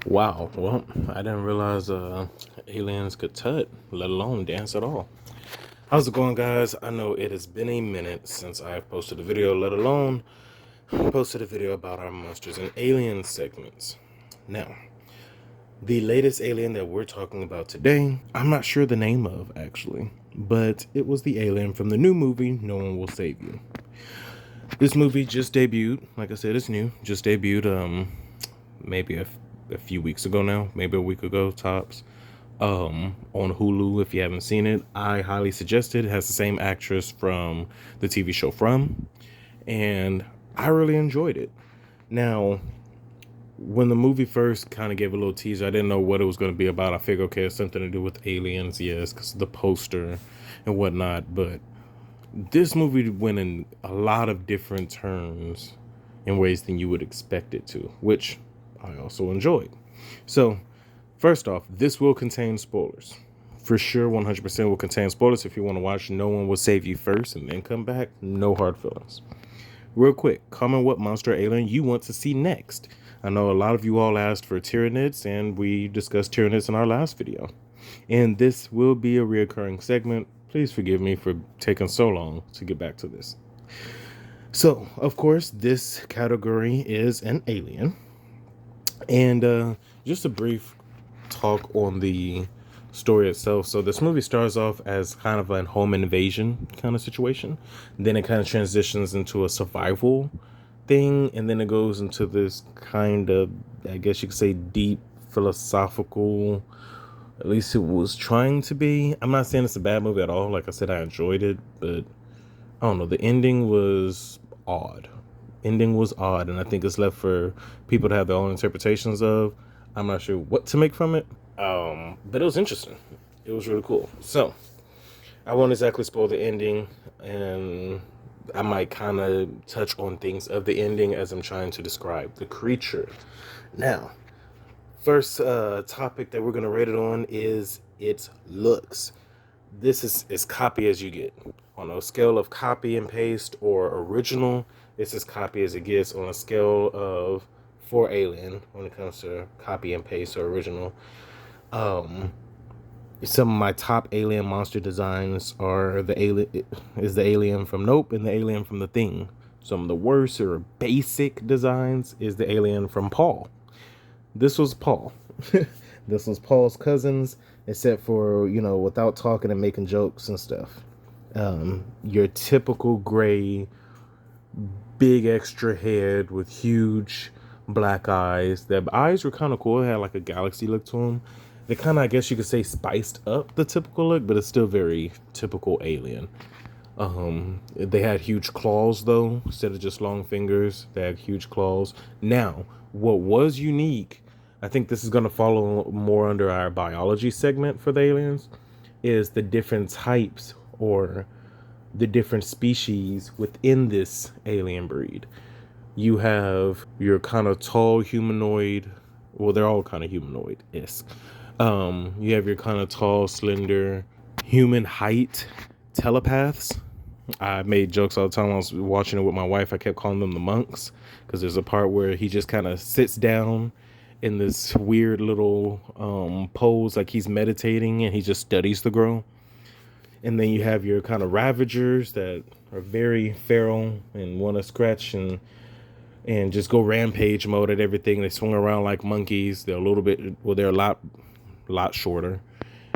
Wow, well, I didn't realize aliens could tut, let alone dance at all. How's it going, guys? I know it has been a minute since I've posted a video, let alone posted a video about our monsters and aliens segments. Now, the latest alien that we're talking about today, I'm not sure the name of actually, but it was the alien from the new movie No One Will Save You. This movie just debuted, like I said, it's new, just debuted maybe a few weeks ago now, maybe a week ago tops. On Hulu. If you haven't seen it, I highly suggest it. It has the same actress from the TV show From, and I really enjoyed it. Now, when the movie first kind of gave a little teaser, I didn't know what it was going to be about. I figured, okay, it's something to do with aliens, yes, because the poster and whatnot. But this movie went in a lot of different turns in ways than you would expect it to, which I also enjoyed. So, first off, this will contain spoilers. For sure, 100% will contain spoilers. If you want to watch No One Will Save You first and then come back, no hard feelings. Real quick, comment what monster alien you want to see next. I know a lot of you all asked for Tyranids, and we discussed Tyranids in our last video. And this will be a reoccurring segment. Please forgive me for taking so long to get back to this. So, of course, this category is an alien. And just a brief talk on the story itself. So this movie starts off as kind of a home invasion kind of situation. Then it kind of transitions into a survival thing. And then it goes into this kind of, I guess you could say, deep philosophical, at least it was trying to be. I'm not saying it's a bad movie at all. Like I said, I enjoyed it, but I don't know. The ending was odd. And I think it's left for people to have their own interpretations of. I'm not sure what to make from it. But it was interesting. It was really cool. So I won't exactly spoil the ending, and I might kind of touch on things of the ending as I'm trying to describe the creature. Now, first topic that we're gonna rate it on is its looks. This is as copy as you get. On a scale of copy and paste or original, it's as copy as it gets. On a scale of for Alien, when it comes to copy and paste or original, um, some of my top alien monster designs are the alien from Nope and the alien from The Thing. Some of the worst or basic designs is the alien from Paul. This was Paul. This was Paul's cousins, except for, without talking and making jokes and stuff. Your typical gray, big extra head with huge black eyes. The eyes were kind of cool. It had like a galaxy look to them. They kind of, I guess you could say, spiced up the typical look, but it's still very typical alien. They had huge claws though, instead of just long fingers. They had huge claws. Now, what was unique, I think this is going to follow more under our biology segment for the aliens, is the different types or the different species within this alien breed. You have your kind of tall humanoid. Well, they're all kind of humanoid-esque. You have your kind of tall, slender, human height telepaths. I made jokes all the time when I was watching it with my wife. I kept calling them the monks because there's a part where he just kind of sits down in this weird little pose, like he's meditating, and he just studies the girl. And then you have your kind of ravagers that are very feral and want to scratch and just go rampage mode at everything. They swing around like monkeys. They're a little bit, well, they're a lot shorter,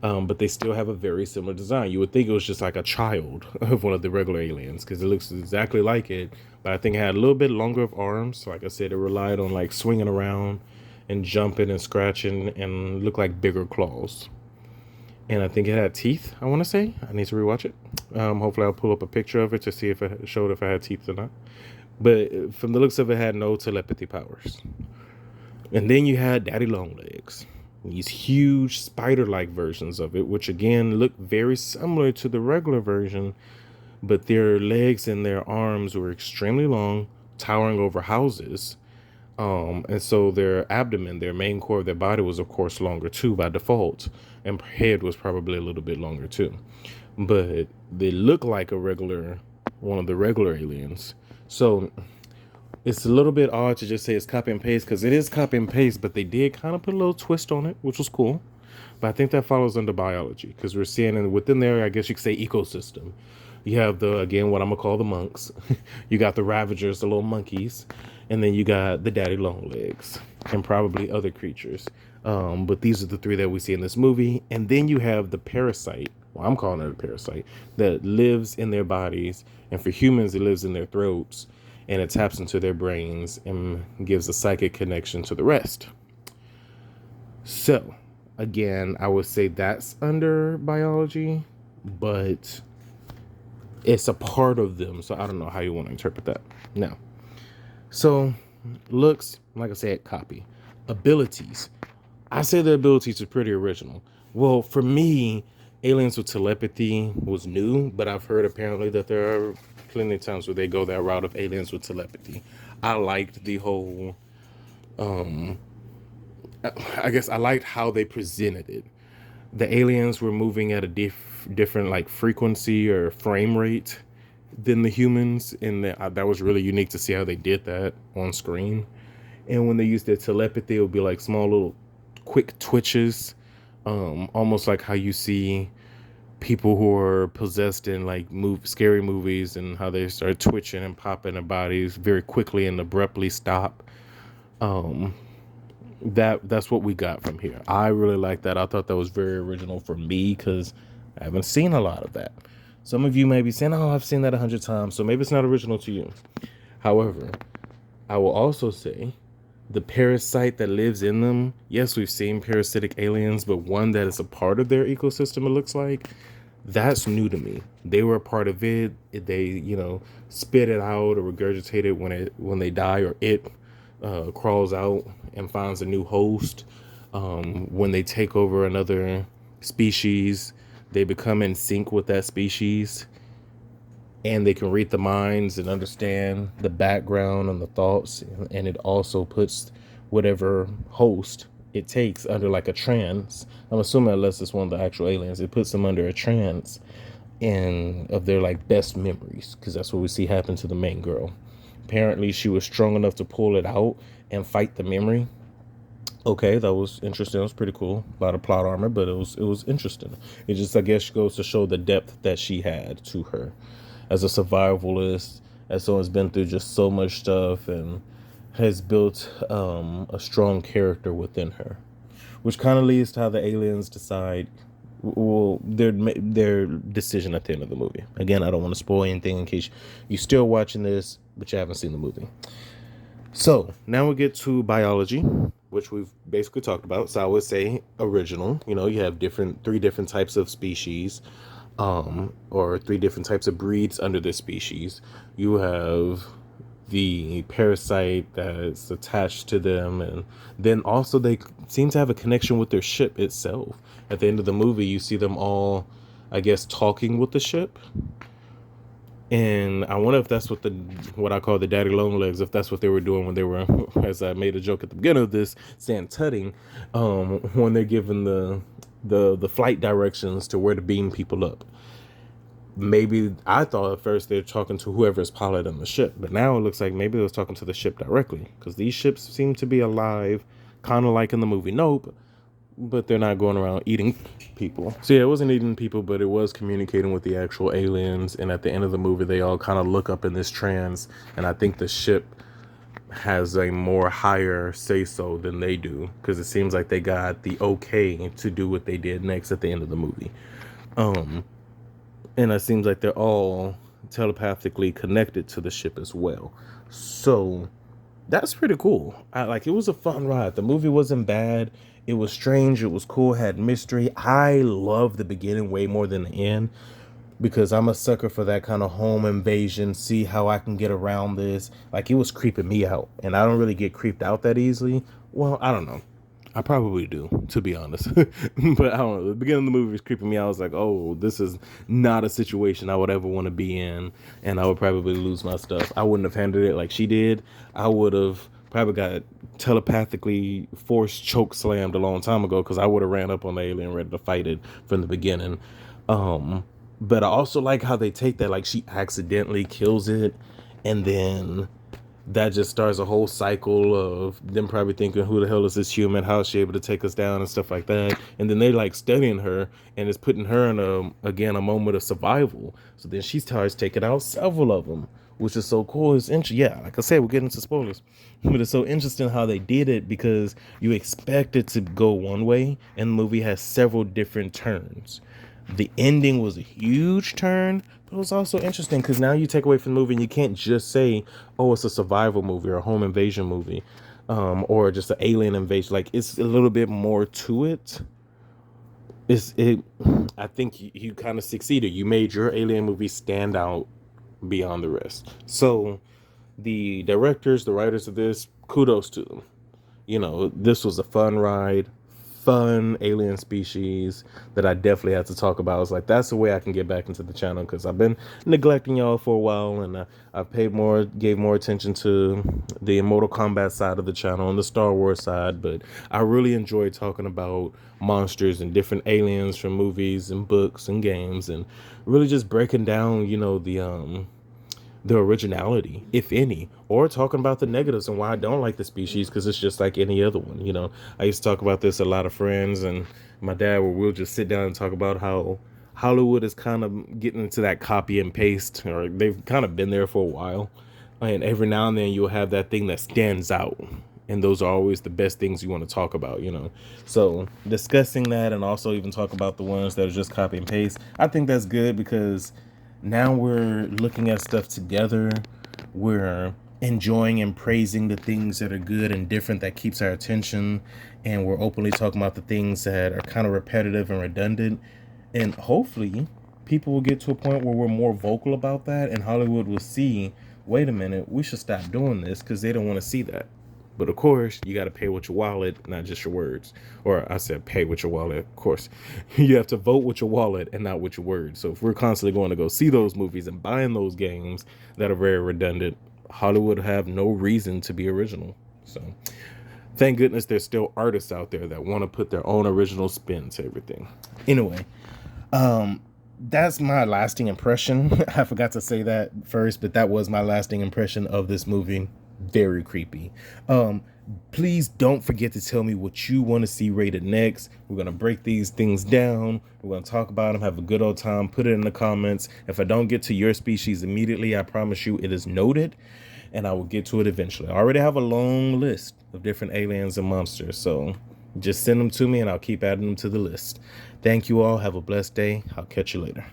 but they still have a very similar design. You would think it was just like a child of one of the regular aliens because it looks exactly like it, but I think it had a little bit longer of arms. So like I said, it relied on like swinging around and jumping and scratching and looked like bigger claws. And I think it had teeth, I want to say. I need to rewatch it. Hopefully I'll pull up a picture of it to see if it showed if I had teeth or not. But from the looks of it, had no telepathy powers. And then you had Daddy Longlegs. These huge spider-like versions of it, which again look very similar to the regular version, but their legs and their arms were extremely long, towering over houses. And so their abdomen, their main core of their body was of course longer too by default, and head was probably a little bit longer too. But they look like one of the regular aliens. So It's a little bit odd to just say it's copy and paste because it is copy and paste, but they did kind of put a little twist on it, which was cool. But I think that follows under biology because we're seeing within there, I guess you could say ecosystem. You have again, what I'm going to call the monks. You got the ravagers, the little monkeys. And then you got the daddy long legs and probably other creatures. But these are the three that we see in this movie. And then you have the parasite. Well, I'm calling it a parasite that lives in their bodies. And for humans, it lives in their throats. And it taps into their brains and gives a psychic connection to the rest. So, again, I would say that's under biology, but it's a part of them. So I don't know how you want to interpret that. Now, so looks, like I said, copy. Abilities. I say the abilities are pretty original. Well, for me, aliens with telepathy was new, but I've heard apparently that there are plenty of times where they go that route of aliens with telepathy. I liked the whole, I guess I liked how they presented it. The aliens were moving at a different like frequency or frame rate than the humans, and that was really unique to see how they did that on screen. And when they used their telepathy, it would be like small little quick twitches, almost like how you see people who are possessed in like scary movies and how they start twitching and popping their bodies very quickly and abruptly stop. That's what we got from here. I really like that. I thought that was very original for me because I haven't seen a lot of that. Some of you may be saying, oh, I've seen that 100 times, so maybe it's not original to you. However, I will also say the parasite that lives in them, yes, we've seen parasitic aliens, but one that is a part of their ecosystem, it looks like, that's new to me. They were a part of it. They, spit it out or regurgitate it when they die, or it crawls out and finds a new host. When they take over another species, they become in sync with that species, and they can read the minds and understand the background and the thoughts. And it also puts whatever host it takes under like a trance. I'm assuming unless it's one of the actual aliens, it puts them under a trance and of their like best memories, because that's what we see happen to the main girl. Apparently she was strong enough to pull it out and fight the memory. Okay, that was interesting. It was pretty cool. A lot of plot armor, but it was interesting. It just, I guess, goes to show the depth that she had to her as a survivalist, as someone who's been through just so much stuff and has built a strong character within her, which kind of leads to how the aliens decide, well, their decision at the end of the movie. Again, I don't want to spoil anything in case you're still watching this, but you haven't seen the movie. So now we get to biology, which we've basically talked about. So I would say original. You have three different types of species, or three different types of breeds under this species. You have the parasite that's attached to them, and then also they seem to have a connection with their ship itself. At the end of the movie, you see them all, I guess, talking with the ship. And I wonder if that's what I call the daddy long legs, if that's what they were doing when they were, as I made a joke at the beginning of this, saying tutting, when they're given the flight directions to where to beam people up. Maybe I thought at first they're talking to whoever's piloting the ship, but now it looks like maybe they was talking to the ship directly, because these ships seem to be alive, kind of like in the movie Nope, but they're not going around eating people. So yeah, it wasn't eating people, but it was communicating with the actual aliens. And at the end of the movie, they all kind of look up in this trance, and I think the ship has a more higher say-so than they do, because it seems like they got the okay to do what they did next at the end of the movie. And it seems like they're all telepathically connected to the ship as well. So that's pretty cool. It was a fun ride. The movie wasn't bad. It was strange. It was cool. Had mystery. I love the beginning way more than the end, because I'm a sucker for that kind of home invasion. See how I can get around this. It was creeping me out, and I don't really get creeped out that easily. Well, I don't know. I probably do, to be honest. But I don't know. The beginning of the movie was creeping me out. I was like, oh, this is not a situation I would ever want to be in. And I would probably lose my stuff. I wouldn't have handled it like she did. I would have probably got telepathically force choke slammed a long time ago, because I would have ran up on the alien ready to fight it from the beginning. But I also like how they take that, she accidentally kills it, and then that just starts a whole cycle of them probably thinking, who the hell is this human? How is she able to take us down and stuff like that? And then they like studying her, and it's putting her in a moment of survival. So then she starts taking out several of them, which is so cool. It's interesting. Yeah, like I said, we're getting into spoilers, but it's so interesting how they did it, because you expect it to go one way, and the movie has several different turns. The ending was a huge turn, but it was also interesting because now you take away from the movie and you can't just say, oh, it's a survival movie or a home invasion movie, or just an alien invasion. Like, it's a little bit more to it. I think you kind of succeeded. You made your alien movie stand out beyond the rest. So the directors, the writers of this, kudos to them. This was a fun ride, fun alien species that I definitely had to talk about. I was like, that's the way I can get back into the channel, because I've been neglecting y'all for a while, and I've gave more attention to the Mortal Kombat side of the channel and the Star Wars side. But I really enjoy talking about monsters and different aliens from movies and books and games, and really just breaking down, the originality, if any, or talking about the negatives and why I don't like the species, because it's just like any other one. I used to talk about this with a lot of friends and my dad, where we'll just sit down and talk about how Hollywood is kind of getting into that copy and paste, or they've kind of been there for a while, and every now and then you'll have that thing that stands out, and those are always the best things you want to talk about. So discussing that, and also even talk about the ones that are just copy and paste, I think that's good, because now we're looking at stuff together. We're enjoying and praising the things that are good and different, that keeps our attention. And we're openly talking about the things that are kind of repetitive and redundant. And hopefully people will get to a point where we're more vocal about that, and Hollywood will see, wait a minute, we should stop doing this, because they don't want to see that. But of course, you got to pay with your wallet, not just your words. Or I said pay with your wallet, of course. You have to vote with your wallet and not with your words. So if we're constantly going to go see those movies and buying those games that are very redundant, Hollywood have no reason to be original. So thank goodness there's still artists out there that want to put their own original spin to everything. Anyway, that's my lasting impression. I forgot to say that first, but that was my lasting impression of this movie. Very creepy. Please don't forget to tell me what you want to see rated next. We're going to break these things down. We're going to talk about them, have a good old time. Put it in the comments. If I don't get to your species immediately, I promise you it is noted, and I will get to it eventually. I already have a long list of different aliens and monsters, so just send them to me and I'll keep adding them to the list. Thank you all. Have a blessed day. I'll catch you later.